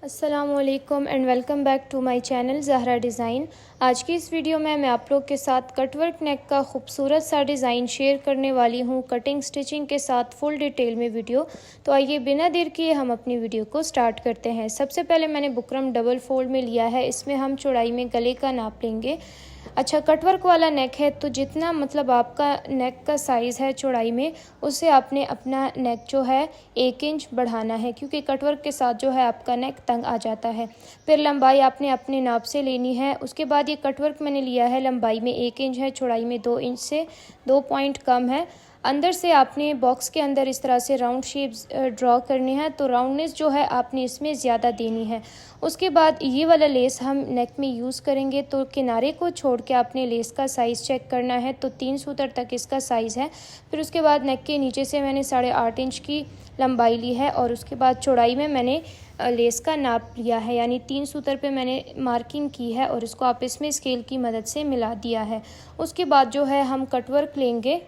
अस्सलामुअलैकुम and welcome back to my channel Zahra design. आज की इस वीडियो में मैं आप लोग के साथ कटवर्क नेक का खूबसूरत सा डिज़ाइन शेयर करने वाली हूँ, कटिंग स्टिचिंग के साथ फुल डिटेल में वीडियो। तो आइए बिना देर किए हम अपनी वीडियो को स्टार्ट करते हैं। सबसे पहले मैंने बुकरम डबल फोल्ड में लिया है, इसमें हम चौड़ाई में गले का नाप लेंगे। अच्छा, कटवर्क वाला नेक है तो जितना मतलब आपका नेक का साइज़ है चौड़ाई में, उससे आपने अपना नेक जो है 1 इंच बढ़ाना है, क्योंकि कटवर्क के साथ जो है आपका नेक तंग आ जाता है। फिर लंबाई आपने अपने नाप से लेनी है। उसके बाद ये कटवर्क मैंने लिया है, लंबाई में 1 इंच है, चौड़ाई में 2 इंच से 2 पॉइंट कम है। अंदर से आपने बॉक्स के अंदर इस तरह से राउंड शेप्स ड्रॉ करनी है, तो राउंडनेस जो है आपने इसमें ज़्यादा देनी है। उसके बाद ये वाला लेस हम नेक में यूज़ करेंगे, तो किनारे को छोड़ के आपने लेस का साइज़ चेक करना है। तो 3 सूतर तक इसका साइज़ है। फिर उसके बाद नेक के नीचे से मैंने 8.5 इंच की लंबाई ली है और उसके बाद चौड़ाई में मैंने लेस का नाप लिया है, यानी 3 सूतर पे मैंने मार्किंग की है और इसको आप इसमें स्केल की मदद से मिला दिया है। उसके बाद जो है हम कटवर्क लेंगे।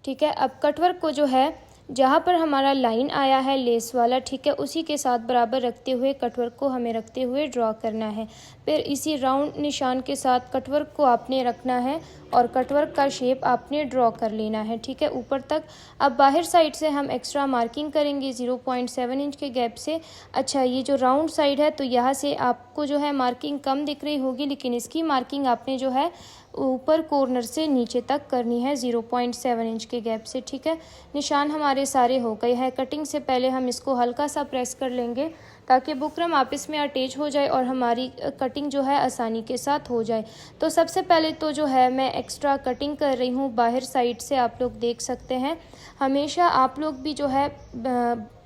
ठीक है, अब कटवर्क को जो है जहाँ पर हमारा लाइन आया है लेस वाला, ठीक है, उसी के साथ बराबर रखते हुए कटवर्क को हमें रखते हुए ड्रॉ करना है। फिर इसी राउंड निशान के साथ कटवर्क को आपने रखना है और कटवर्क का शेप आपने ड्रॉ कर लेना है, ठीक है, ऊपर तक। अब बाहर साइड से हम एक्स्ट्रा मार्किंग करेंगे 0.7 इंच के गैप से। अच्छा, ये जो राउंड साइड है तो यहाँ से आपको जो है मार्किंग कम दिख रही होगी, लेकिन इसकी मार्किंग आपने जो है ऊपर कॉर्नर से नीचे तक करनी है 0.7 इंच के गैप से, ठीक है। निशान हमारे सारे हो गए हैं। कटिंग से पहले हम इसको हल्का सा प्रेस कर लेंगे ताकि बुकरम आपस में अटैच हो जाए और हमारी कटिंग जो है आसानी के साथ हो जाए। तो सबसे पहले तो जो है मैं एक्स्ट्रा कटिंग कर रही हूँ बाहर साइड से, आप लोग देख सकते हैं। हमेशा आप लोग भी जो है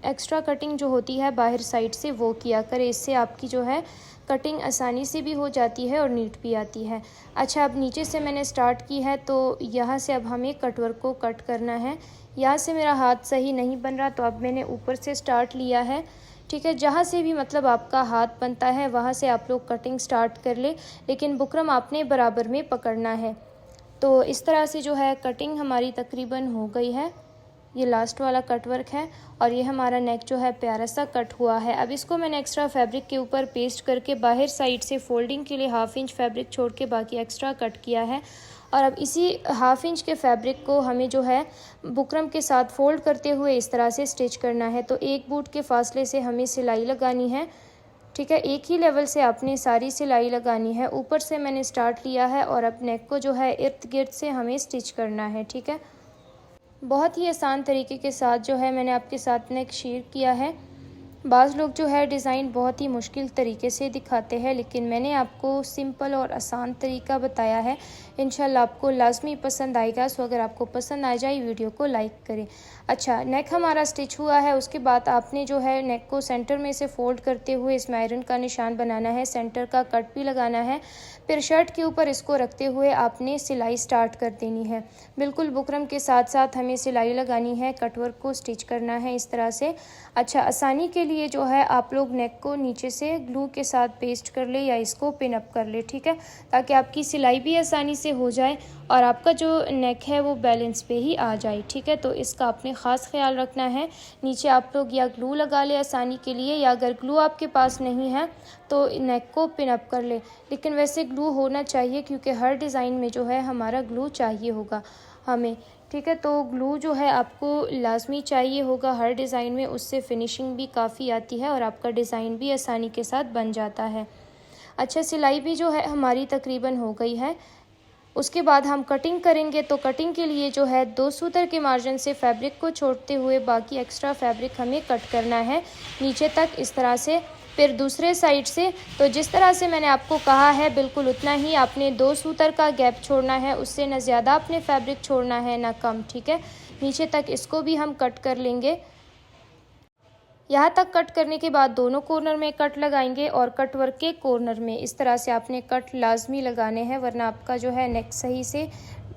एक्स्ट्रा कटिंग जो होती है बाहर साइड से वो किया करें, इससे आपकी जो है कटिंग आसानी से भी हो जाती है और नीट भी आती है। अच्छा, अब नीचे से मैंने स्टार्ट की है, तो यहाँ से अब हमें कटवर्क को कट करना है। यहाँ से मेरा हाथ सही नहीं बन रहा, तो अब मैंने ऊपर से स्टार्ट लिया है, ठीक है। जहाँ से भी मतलब आपका हाथ बनता है वहाँ से आप लोग कटिंग स्टार्ट कर ले, लेकिन बुकरम आपने बराबर में पकड़ना है। तो इस तरह से जो है कटिंग हमारी तकरीबन हो गई है। ये लास्ट वाला कटवर्क है और ये हमारा नेक जो है प्यारा सा कट हुआ है। अब इसको मैंने एक्स्ट्रा फैब्रिक के ऊपर पेस्ट करके बाहर साइड से फोल्डिंग के लिए 1/2 इंच फैब्रिक छोड़ के बाकी एक्स्ट्रा कट किया है। और अब इसी 1/2 इंच के फैब्रिक को हमें जो है बुकरम के साथ फोल्ड करते हुए इस तरह से स्टिच करना है। तो एक बूट के फासले से हमें सिलाई लगानी है, ठीक है। एक ही लेवल से आपने सारी सिलाई लगानी है। ऊपर से मैंने स्टार्ट लिया है और अब नेक को जो है इर्द गिर्द से हमें स्टिच करना है, ठीक है। बहुत ही आसान तरीके के साथ जो है मैंने आपके साथ नेक शेयर किया है। बाज़ लोग जो है डिज़ाइन बहुत ही मुश्किल तरीके से दिखाते हैं, लेकिन मैंने आपको सिंपल और आसान तरीका बताया है। इंशाल्लाह आपको लाजमी पसंद आएगा। सो अगर आपको पसंद आ जाए वीडियो को लाइक करें। अच्छा, नेक हमारा स्टिच हुआ है। उसके बाद आपने जो है नेक को सेंटर में से फोल्ड करते हुए इसमें आयरन का निशान बनाना है, सेंटर का कट भी लगाना है। फिर शर्ट के ऊपर इसको रखते हुए आपने सिलाई स्टार्ट कर देनी है। बिल्कुल बुकरम के साथ साथ हमें सिलाई लगानी है, कटवर्क को स्टिच करना है इस तरह से। अच्छा, आसानी के लिए जो है आप लोग नेक को नीचे से ग्लू के साथ पेस्ट कर ले या इसको पिन अप कर ले, ठीक है, ताकि आपकी सिलाई भी आसानी से हो जाए और आपका जो नेक है वो बैलेंस पे ही आ जाए, ठीक है। तो इसका आपने ख़ास ख्याल रखना है। नीचे आप लोग या ग्लू लगा ले आसानी के लिए, या अगर ग्लू आपके पास नहीं है तो नेक को पिन अप कर ले। लेकिन वैसे ग्लू होना चाहिए, क्योंकि हर डिज़ाइन में जो है हमारा ग्लू चाहिए होगा हमें, ठीक है। तो ग्लू जो है आपको लाजमी चाहिए होगा हर डिज़ाइन में, उससे फिनिशिंग भी काफ़ी आती है और आपका डिज़ाइन भी आसानी के साथ बन जाता है। अच्छा, सिलाई भी जो है हमारी तकरीबन हो गई है। उसके बाद हम कटिंग करेंगे। तो कटिंग के लिए जो है 2 सूतर के मार्जिन से फैब्रिक को छोड़ते हुए बाकी एक्स्ट्रा फैब्रिक हमें कट करना है नीचे तक इस तरह से। फिर दूसरे साइड से तो जिस तरह से मैंने आपको कहा है बिल्कुल उतना ही आपने 2 सूतर का गैप छोड़ना है, उससे न ज़्यादा आपने फैब्रिक छोड़ना है ना कम, ठीक है। नीचे तक इसको भी हम कट कर लेंगे। यहाँ तक कट करने के बाद दोनों कॉर्नर में कट लगाएंगे और कट वर्क के कॉर्नर में इस तरह से आपने कट लाजमी लगाने हैं, वरना आपका जो है नेक सही से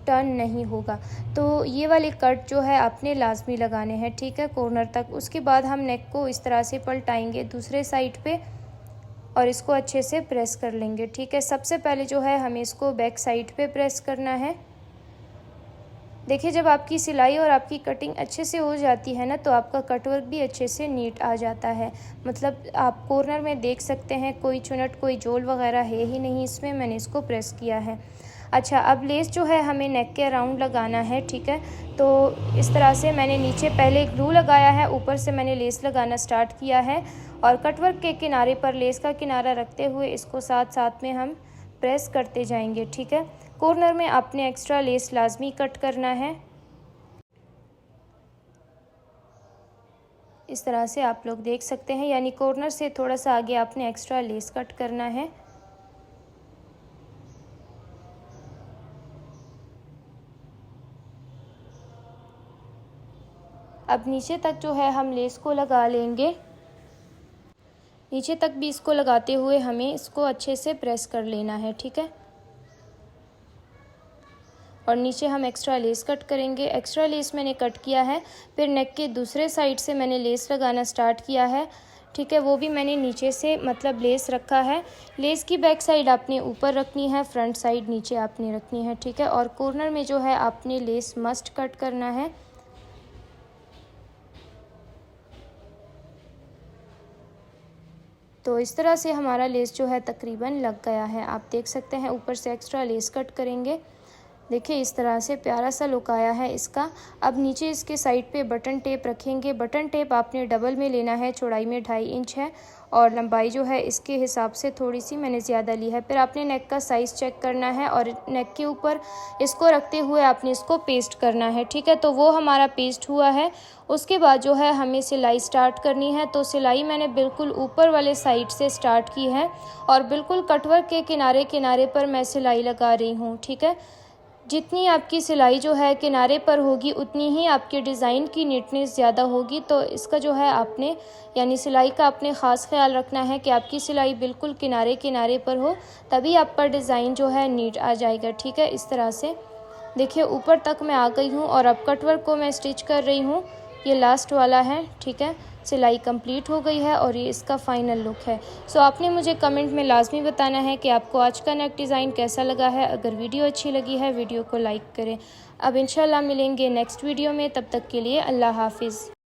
टर्न नहीं होगा। तो ये वाले कट जो है आपने लाजमी लगाने हैं, ठीक है, कॉर्नर तक। उसके बाद हम नेक को इस तरह से पलटाएंगे दूसरे साइड पे और इसको अच्छे से प्रेस कर लेंगे, ठीक है। सबसे पहले जो है हमें इसको बैक साइड पे प्रेस करना है। देखिए जब आपकी सिलाई और आपकी कटिंग अच्छे से हो जाती है ना, तो आपका कटवर्क भी अच्छे से नीट आ जाता है। मतलब आप कॉर्नर में देख सकते हैं कोई चुनट, कोई जोल वगैरह है ही नहीं इसमें, मैंने इसको प्रेस किया है। अच्छा, अब लेस जो है हमें नेक के अराउंड लगाना है, ठीक है। तो इस तरह से मैंने नीचे पहले ग्लू लगाया है, ऊपर से मैंने लेस लगाना स्टार्ट किया है और कटवर्क के किनारे पर लेस का किनारा रखते हुए इसको साथ साथ में हम प्रेस करते जाएंगे, ठीक है। कॉर्नर में आपने एक्स्ट्रा लेस लाजमी कट करना है। इस तरह से आप लोग देख सकते हैं, यानी कॉर्नर से थोड़ा सा आगे आपने एक्स्ट्रा लेस कट करना है। अब नीचे तक जो है हम लेस को लगा लेंगे। नीचे तक भी इसको लगाते हुए हमें इसको अच्छे से प्रेस कर लेना है, ठीक है। और नीचे हम एक्स्ट्रा लेस कट करेंगे। एक्स्ट्रा लेस मैंने कट किया है, फिर नेक के दूसरे साइड से मैंने लेस लगाना स्टार्ट किया है, ठीक है। वो भी मैंने नीचे से मतलब लेस रखा है। लेस की बैक साइड आपने ऊपर रखनी है, फ्रंट साइड नीचे आपने रखनी है, ठीक है। और कॉर्नर में जो है आपने लेस मस्ट कट करना है। तो इस तरह से हमारा लेस जो है तकरीबन लग गया है। आप देख सकते हैं ऊपर से एक्स्ट्रा लेस कट करेंगे। देखिए इस तरह से प्यारा सा लुक आया है इसका। अब नीचे इसके साइड पे बटन टेप रखेंगे। बटन टेप आपने डबल में लेना है, चौड़ाई में 2.5 इंच है और लंबाई जो है इसके हिसाब से थोड़ी सी मैंने ज़्यादा ली है। फिर आपने नेक का साइज़ चेक करना है और नेक के ऊपर इसको रखते हुए आपने इसको पेस्ट करना है, ठीक है। तो वो हमारा पेस्ट हुआ है। उसके बाद जो है हमें सिलाई स्टार्ट करनी है। तो सिलाई मैंने बिल्कुल ऊपर वाले साइड से स्टार्ट की है और बिल्कुल कटवर्क के किनारे किनारे पर मैं सिलाई लगा रही हूँ, ठीक है। जितनी आपकी सिलाई जो है किनारे पर होगी उतनी ही आपके डिज़ाइन की नीटनेस ज़्यादा होगी। तो इसका जो है आपने यानी सिलाई का आपने ख़ास ख्याल रखना है कि आपकी सिलाई बिल्कुल किनारे किनारे पर हो, तभी आपका डिज़ाइन जो है नीट आ जाएगा, ठीक है। इस तरह से देखिए ऊपर तक मैं आ गई हूँ और अब कटवर्क को मैं स्टिच कर रही हूँ। ये लास्ट वाला है, ठीक है। सिलाई कंप्लीट हो गई है और ये इसका फ़ाइनल लुक है। सो आपने मुझे कमेंट में लाजमी बताना है कि आपको आज का नेक डिज़ाइन कैसा लगा है। अगर वीडियो अच्छी लगी है वीडियो को लाइक करें। अब इंशाल्लाह मिलेंगे नेक्स्ट वीडियो में, तब तक के लिए अल्लाह हाफिज़।